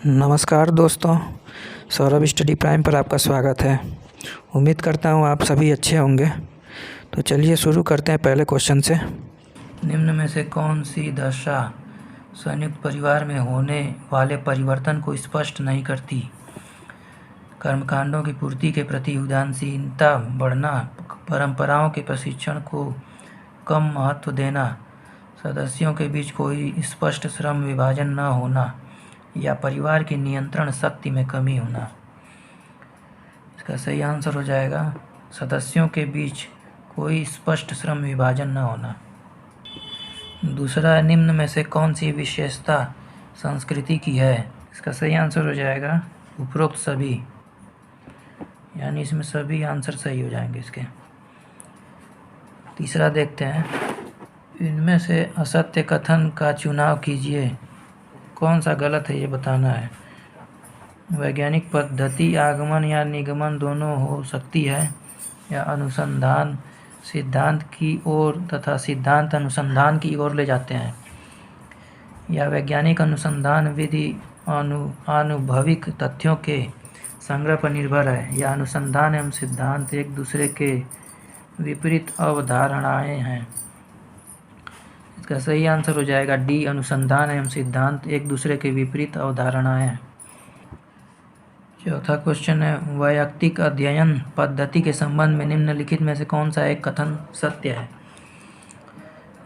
नमस्कार दोस्तों, Saurabh study prime पर आपका स्वागत है। उम्मीद करता हूँ आप सभी अच्छे होंगे। तो चलिए शुरू करते हैं पहले क्वेश्चन से। निम्न में से कौन सी दशा संयुक्त परिवार में होने वाले परिवर्तन को स्पष्ट नहीं करती? कर्मकांडों की पूर्ति के प्रति उदासीनता बढ़ना, परंपराओं के प्रशिक्षण को कम महत्व देना, सदस्यों के बीच कोई स्पष्ट श्रम विभाजन न होना या परिवार की नियंत्रण शक्ति में कमी होना। इसका सही आंसर हो जाएगा सदस्यों के बीच कोई स्पष्ट श्रम विभाजन न होना। दूसरा, निम्न में से कौन सी विशेषता संस्कृति की है? इसका सही आंसर हो जाएगा उपरोक्त सभी, यानी इसमें सभी आंसर सही हो जाएंगे इसके। तीसरा देखते हैं, इनमें से असत्य कथन का चुनाव कीजिए। कौन सा गलत है ये बताना है। वैज्ञानिक पद्धति आगमन या निगमन दोनों हो सकती है, या अनुसंधान सिद्धांत की ओर तथा सिद्धांत अनुसंधान की ओर ले जाते हैं, या वैज्ञानिक अनुसंधान विधि आनुभविक तथ्यों के संग्रह पर निर्भर है, या अनुसंधान एवं सिद्धांत एक दूसरे के विपरीत अवधारणाएं हैं। इसका सही आंसर हो जाएगा डी, अनुसंधान एवं सिद्धांत एक दूसरे के विपरीत अवधारणाएं हैं। चौथा क्वेश्चन है, वैयक्तिक अध्ययन पद्धति के संबंध में निम्नलिखित में से कौन सा एक कथन सत्य है?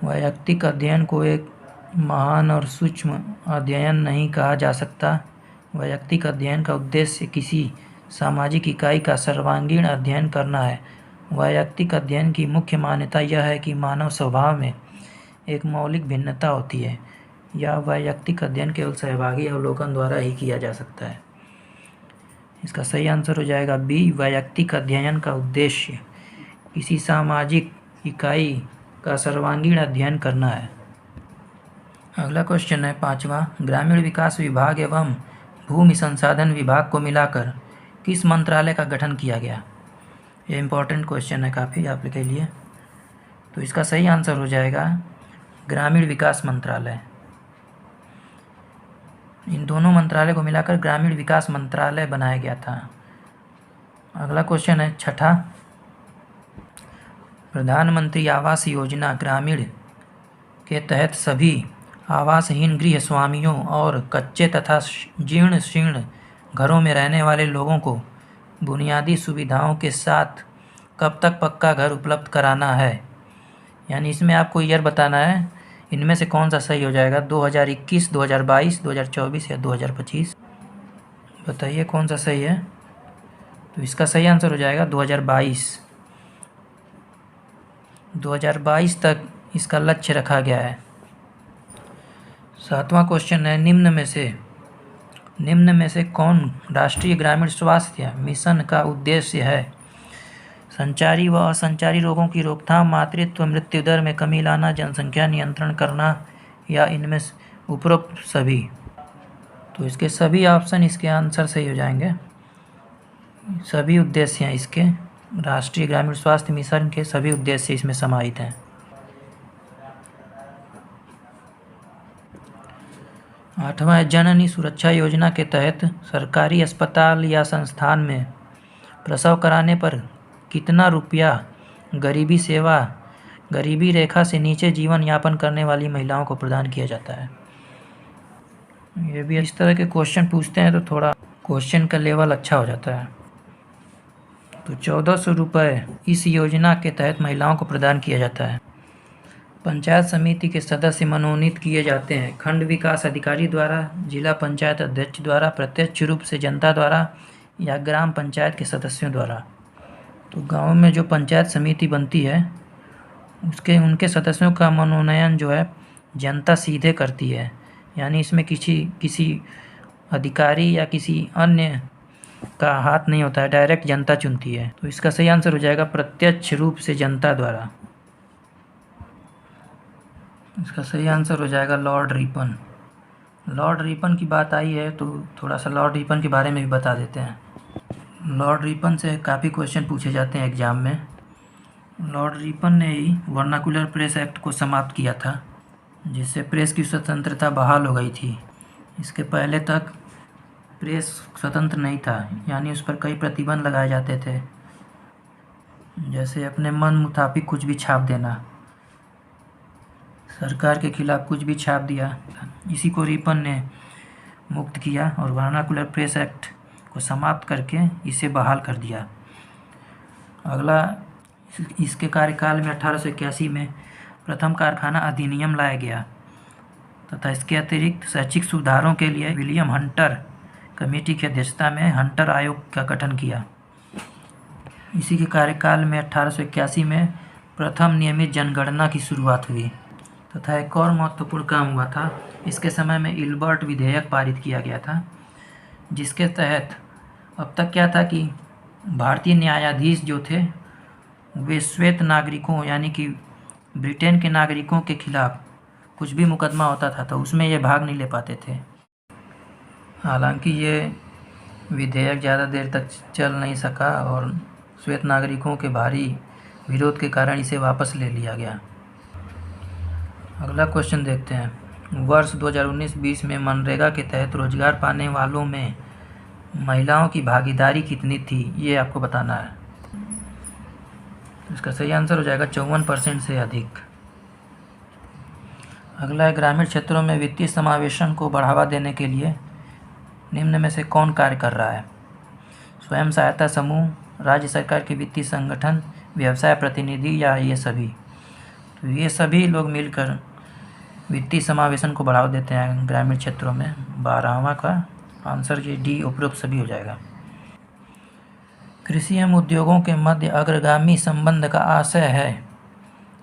वैयक्तिक अध्ययन को एक महान और सूक्ष्म अध्ययन नहीं कहा जा सकता। वैयक्तिक अध्ययन का उद्देश्य किसी सामाजिक इकाई का सर्वांगीण अध्ययन करना है। वैयक्तिक अध्ययन की मुख्य मान्यता यह है कि मानव स्वभाव में एक मौलिक भिन्नता होती है। यह वैयक्तिक अध्ययन केवल सहभागी अवलोकन द्वारा ही किया जा सकता है। इसका सही आंसर हो जाएगा बी, वैयक्तिक अध्ययन का उद्देश्य किसी सामाजिक इकाई का सर्वांगीण अध्ययन करना है। अगला क्वेश्चन है पांचवा, ग्रामीण विकास विभाग एवं भूमि संसाधन विभाग को मिलाकर किस मंत्रालय का गठन किया गया? ये इम्पोर्टेंट क्वेश्चन है काफ़ी आपके लिए। तो इसका सही आंसर हो जाएगा ग्रामीण विकास मंत्रालय। इन दोनों मंत्रालय को मिलाकर ग्रामीण विकास मंत्रालय बनाया गया था। अगला क्वेश्चन है छठा, प्रधानमंत्री आवास योजना ग्रामीण के तहत सभी आवासहीन गृह स्वामियों और कच्चे तथा जीर्ण शीर्ण घरों में रहने वाले लोगों को बुनियादी सुविधाओं के साथ कब तक पक्का घर उपलब्ध कराना है? यानी इसमें आपको ईयर बताना है, इनमें से कौन सा सही हो जाएगा? 2021, 2022, 2024 या 2025? बताइए कौन सा सही है। तो इसका सही आंसर हो जाएगा 2022। 2022 तक इसका लक्ष्य रखा गया है। सातवां क्वेश्चन है, निम्न में से कौन राष्ट्रीय ग्रामीण स्वास्थ्य मिशन का उद्देश्य है? संचारी व असंचारी रोगों की रोकथाम, मातृत्व मृत्यु दर में कमी लाना, जनसंख्या नियंत्रण करना, या इनमें उपरोक्त सभी? तो इसके सभी ऑप्शन इसके आंसर सही हो जाएंगे। सभी उद्देश्य हैं इसके, राष्ट्रीय ग्रामीण स्वास्थ्य मिशन के सभी उद्देश्य इसमें समाहित हैं। आठवां, जननी सुरक्षा योजना के तहत सरकारी अस्पताल या संस्थान में प्रसव कराने पर कितना रुपया गरीबी रेखा से नीचे जीवन यापन करने वाली महिलाओं को प्रदान किया जाता है? ये भी इस तरह के क्वेश्चन पूछते हैं तो थोड़ा क्वेश्चन का लेवल अच्छा हो जाता है। तो 1400 रुपये इस योजना के तहत महिलाओं को प्रदान किया जाता है। पंचायत समिति के सदस्य मनोनीत किए जाते हैं खंड विकास अधिकारी द्वारा, जिला पंचायत अध्यक्ष द्वारा, प्रत्यक्ष रूप से जनता द्वारा, या ग्राम पंचायत के सदस्यों द्वारा। तो गांव में जो पंचायत समिति बनती है उनके सदस्यों का मनोनयन जो है जनता सीधे करती है, यानी इसमें किसी अधिकारी या किसी अन्य का हाथ नहीं होता है, डायरेक्ट जनता चुनती है। तो इसका सही आंसर हो जाएगा प्रत्यक्ष रूप से जनता द्वारा। इसका सही आंसर हो जाएगा लॉर्ड रिपन। लॉर्ड रिपन की बात आई है तो थोड़ा सा लॉर्ड रिपन के बारे में भी बता देते हैं। लॉर्ड रिपन से काफ़ी क्वेश्चन पूछे जाते हैं एग्ज़ाम में। लॉर्ड रिपन ने ही वर्नाकुलर प्रेस एक्ट को समाप्त किया था, जिससे प्रेस की स्वतंत्रता बहाल हो गई थी। इसके पहले तक प्रेस स्वतंत्र नहीं था, यानी उस पर कई प्रतिबंध लगाए जाते थे, जैसे अपने मन मुताबिक कुछ भी छाप देना, सरकार के खिलाफ कुछ भी छाप दिया। इसी को रिपन ने मुक्त किया और वर्नाकुलर प्रेस एक्ट को समाप्त करके इसे बहाल कर दिया। अगला, इसके कार्यकाल में 1881 में प्रथम कारखाना अधिनियम लाया गया तथा इसके अतिरिक्त शैक्षिक सुधारों के लिए विलियम हंटर कमेटी की अध्यक्षता में हंटर आयोग का गठन किया। इसी के कार्यकाल में 1881 में प्रथम नियमित जनगणना की शुरुआत हुई तथा एक और महत्वपूर्ण काम हुआ था। इसके समय में इल्बर्ट विधेयक पारित किया गया था, जिसके तहत अब तक क्या था कि भारतीय न्यायाधीश जो थे वे श्वेत नागरिकों यानी कि ब्रिटेन के नागरिकों के खिलाफ कुछ भी मुकदमा होता था तो उसमें ये भाग नहीं ले पाते थे। हालांकि ये विधेयक ज़्यादा देर तक चल नहीं सका और श्वेत नागरिकों के भारी विरोध के कारण इसे वापस ले लिया गया। अगला क्वेश्चन देखते हैं। वर्ष 2019-20 में मनरेगा के तहत रोजगार पाने वालों में महिलाओं की भागीदारी कितनी थी, ये आपको बताना है। इसका सही आंसर हो जाएगा 54% से अधिक। अगला है, ग्रामीण क्षेत्रों में वित्तीय समावेशन को बढ़ावा देने के लिए निम्न में से कौन कार्य कर रहा है? स्वयं सहायता समूह, राज्य सरकार के वित्तीय संगठन, व्यवसाय प्रतिनिधि या ये सभी? तो ये सभी लोग मिलकर वित्तीय समावेशन को बढ़ावा देते हैं ग्रामीण क्षेत्रों में। 12वां का आंसर ये डी, उपरोक्त सभी हो जाएगा। कृषि एवं उद्योगों के मध्य अग्रगामी संबंध का आशय है।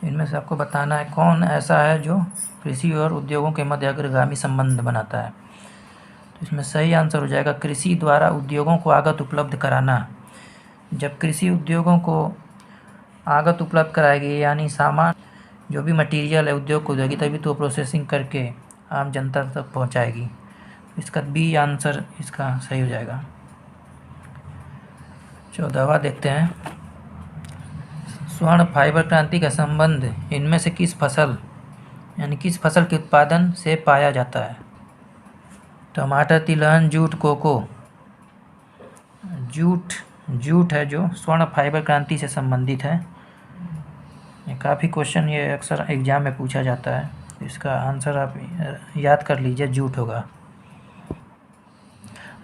इनमें से आपको बताना है कौन ऐसा है जो कृषि और उद्योगों के मध्य अग्रगामी संबंध बनाता है। तो इसमें सही आंसर हो जाएगा कृषि द्वारा उद्योगों को आगत उपलब्ध कराना। जब कृषि उद्योगों को आगत उपलब्ध कराएगी, यानी सामान जो भी मटेरियल है उद्योग को देगी, तभी तो प्रोसेसिंग करके आम जनता तक पहुंचाएगी। इसका बी आंसर इसका सही हो जाएगा। 14वां देखते हैं। स्वर्ण फाइबर क्रांति का संबंध इनमें से किस फसल यानी किस फसल के उत्पादन से पाया जाता है? टमाटर, तिलहन, जूट, कोको? जूट है जो स्वर्ण फाइबर क्रांति से संबंधित है। ये काफ़ी क्वेश्चन ये अक्सर एग्जाम में पूछा जाता है, इसका आंसर आप याद कर लीजिए, जूट होगा।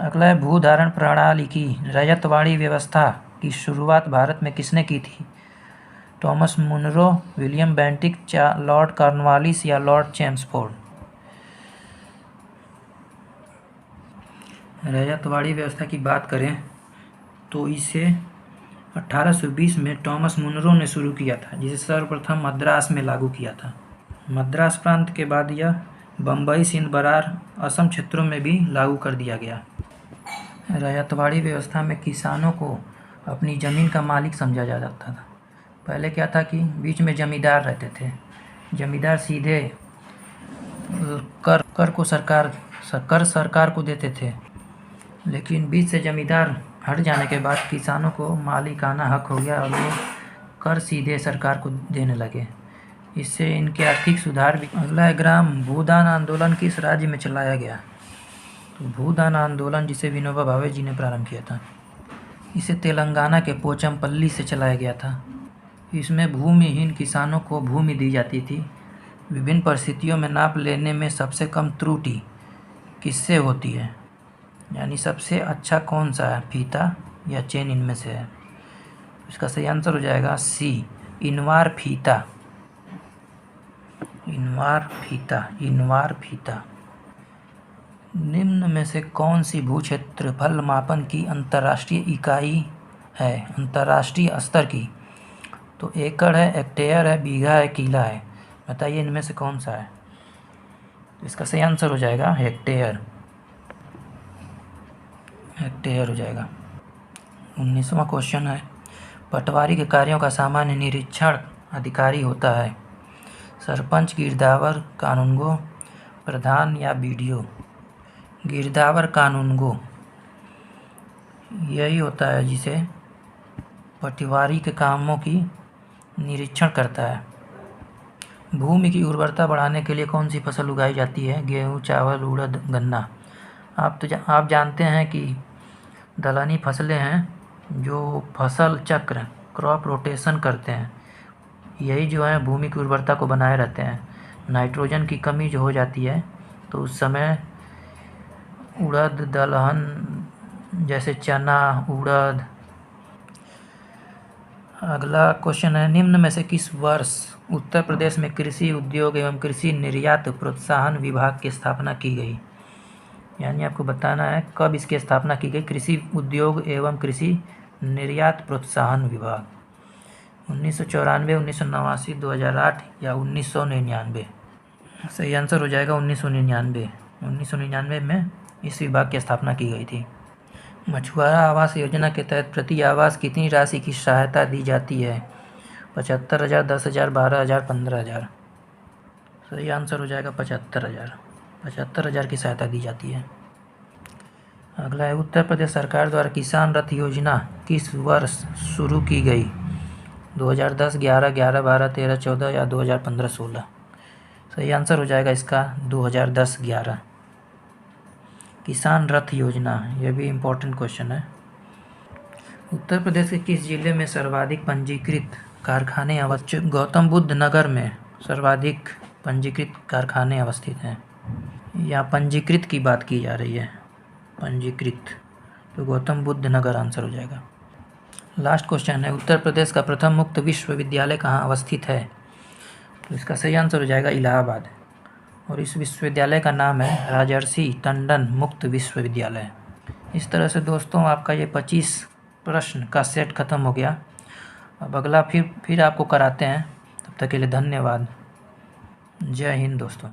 अगला है, भूधारण प्रणाली की रजतवाड़ी व्यवस्था की शुरुआत भारत में किसने की थी? Thomas Munro, William Bentinck, Lord Cornwallis या लॉर्ड चेम्सफोर्ड? रजतवाड़ी व्यवस्था की बात करें तो इसे 1820 में टॉमस मुनरो ने शुरू किया था, जिसे सर्वप्रथम मद्रास में लागू किया था। मद्रास प्रांत के बाद यह बम्बई, सिंध, बरार, असम क्षेत्रों में भी लागू कर दिया गया। रजतवाड़ी व्यवस्था में किसानों को अपनी ज़मीन का मालिक समझा जाता था। पहले क्या था कि बीच में जमींदार रहते थे। जमींदार सीधे कर को सरकार को देते थे, लेकिन बीच से जमींदार हट जाने के बाद किसानों को मालिकाना हक हो गया और वो कर सीधे सरकार को देने लगे। इससे इनके आर्थिक सुधार भी। अगला है, ग्राम भूदान आंदोलन किस राज्य में चलाया गया? तो भूदान आंदोलन जिसे विनोबा भावे जी ने प्रारंभ किया था, इसे तेलंगाना के पोचमपल्ली से चलाया गया था। इसमें भूमिहीन किसानों को भूमि दी जाती थी। विभिन्न परिस्थितियों में नाप लेने में सबसे कम त्रुटि किससे होती है, यानी सबसे अच्छा कौन सा है, फीता या चेन? इनमें से है। इसका सही आंसर हो जाएगा सी, इनवार फीता। इनवार फीता। निम्न में से कौन सी भू क्षेत्रफल मापन की अंतर्राष्ट्रीय इकाई है, अंतर्राष्ट्रीय स्तर की? तो एकड़ है, हेक्टेयर है, बीघा है, किला है? बताइए इनमें से कौन सा है। तो इसका सही आंसर हो जाएगा हेक्टेयर हो जाएगा। 19वां क्वेश्चन है, पटवारी के कार्यों का सामान्य निरीक्षण अधिकारी होता है? सरपंच, गिरदावर, कानूनगो, प्रधान या बीडीओ? गिरदावर कानूनगो यही होता है जिसे पटवारी के कामों की निरीक्षण करता है। भूमि की उर्वरता बढ़ाने के लिए कौन सी फसल उगाई जाती है? गेहूँ, चावल, उड़द, गन्ना? आप जानते हैं कि दलहनी फसलें हैं जो फसल चक्र क्रॉप रोटेशन करते हैं, यही जो है भूमि की उर्वरता को बनाए रहते हैं। नाइट्रोजन की कमी जो हो जाती है तो उस समय उड़द दलहन जैसे चना उड़द। अगला क्वेश्चन है, निम्न में से किस वर्ष उत्तर प्रदेश में कृषि उद्योग एवं कृषि निर्यात प्रोत्साहन विभाग की स्थापना की गई? यानी आपको बताना है कब इसकी स्थापना की गई, कृषि उद्योग एवं कृषि निर्यात प्रोत्साहन विभाग। 1994, 1989, 2008 या 1999? सही आंसर हो जाएगा 1999। 1999 में इस विभाग की स्थापना की गई थी। मछुआरा आवास योजना के तहत प्रति आवास कितनी राशि की सहायता दी जाती है? 75,000, 10,000, 12,000, 15,000? सही आंसर हो जाएगा 75,000। 75,000 की सहायता दी जाती है। अगला है, उत्तर प्रदेश सरकार द्वारा किसान रथ योजना किस वर्ष शुरू की गई? 2010, 11, 11, 12, 13, 14 या 2015, 16? सही आंसर हो जाएगा इसका 2010, 11। किसान रथ योजना, यह भी इम्पोर्टेंट क्वेश्चन है। उत्तर प्रदेश के किस जिले में सर्वाधिक पंजीकृत कारखाने अवस्थित? गौतम बुद्ध नगर में सर्वाधिक पंजीकृत कारखाने अवस्थित हैं। यहाँ पंजीकृत की बात की जा रही है, पंजीकृत, तो गौतम बुद्ध नगर आंसर हो जाएगा। लास्ट क्वेश्चन है, उत्तर प्रदेश का प्रथम मुक्त विश्वविद्यालय कहाँ अवस्थित है? तो इसका सही आंसर हो जाएगा इलाहाबाद, और इस विश्वविद्यालय का नाम है राजर्षि टंडन मुक्त विश्वविद्यालय। इस तरह से दोस्तों आपका ये 25 प्रश्न का सेट ख़त्म हो गया। अब अगला फिर आपको कराते हैं। तब तक के लिए धन्यवाद। जय हिंद दोस्तों।